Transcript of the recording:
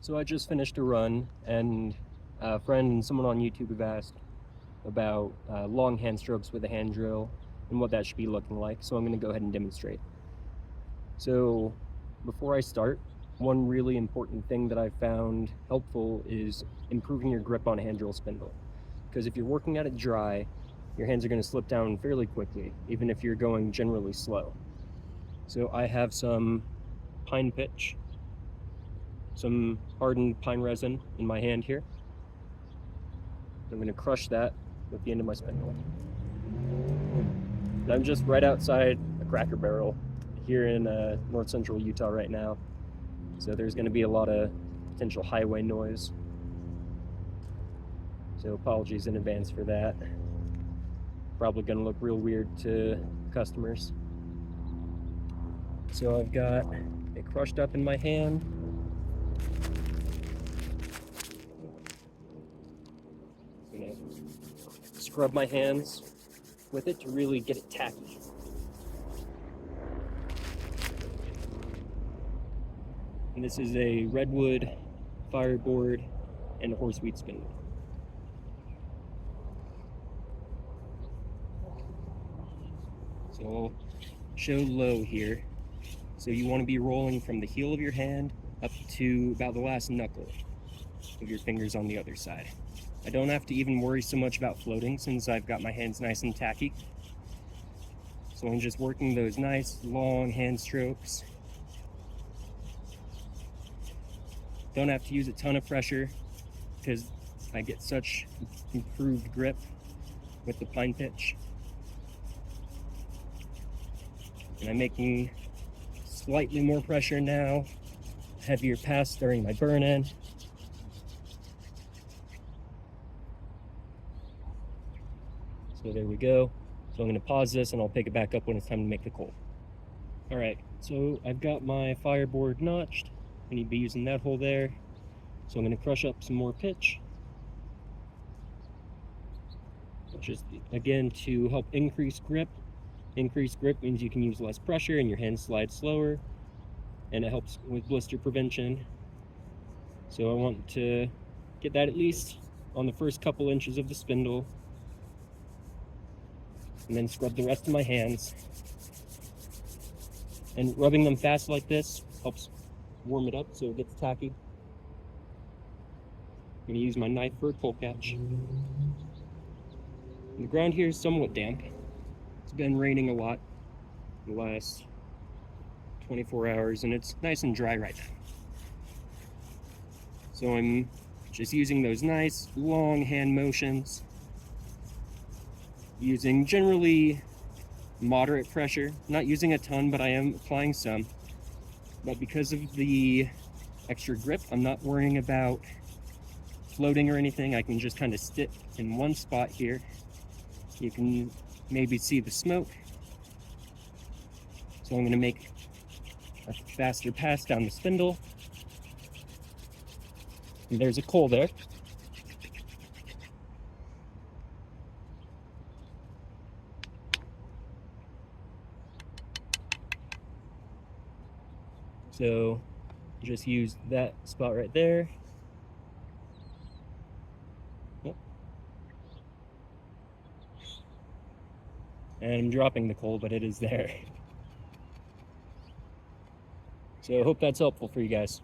So I just finished a run, and a friend and someone on YouTube have asked about long hand strokes with a hand drill and what that should be looking like. So I'm going to go ahead and demonstrate. So before I start, one really important thing that I've found helpful is improving your grip on a hand drill spindle. Because if you're working at it dry, your hands are going to slip down fairly quickly, even if you're going generally slow. So I have some pine pitch, some hardened pine resin in my hand here. I'm going to crush that with the end of my spindle. And I'm just right outside a Cracker Barrel here in north central Utah right now. So there's going to be a lot of potential highway noise. So apologies in advance for that. Probably going to look real weird to customers. So I've got it crushed up in my hand. I'm going to scrub my hands with it to really get it tacky. And this is a redwood, fireboard, and a horseweed spindle. So I'll show low here. So you want to be rolling from the heel of your hand up to about the last knuckle of your fingers on the other side. I don't have to even worry so much about floating since I've got my hands nice and tacky. So I'm just working those nice long hand strokes. Don't have to use a ton of pressure because I get such improved grip with the pine pitch. And I'm making slightly more pressure now, heavier pass during my burn in. So there we go. So I'm going to pause this and I'll pick it back up when it's time to make the coal. All right, so I've got my fireboard notched. I need to be using that hole there. So I'm going to crush up some more pitch. Just again to help increase grip. Increased grip means you can use less pressure and your hands slide slower, and it helps with blister prevention. So I want to get that at least on the first couple inches of the spindle, and then scrub the rest of my hands. And rubbing them fast like this helps warm it up so it gets tacky. I'm going to use my knife for a coal catch. The ground here is somewhat damp. It's been raining a lot the last 24 hours, and it's nice and dry right now. So I'm just using those nice long hand motions, using generally moderate pressure, not using a ton, but I am applying some. But because of the extra grip, I'm not worrying about floating or anything. I can just kind of stick in one spot here. You can maybe see the smoke. So I'm going to make a faster pass down the spindle. And there's a coal there. So just use that spot right there. Yep. And I'm dropping the coal, but it is there. So I hope that's helpful for you guys.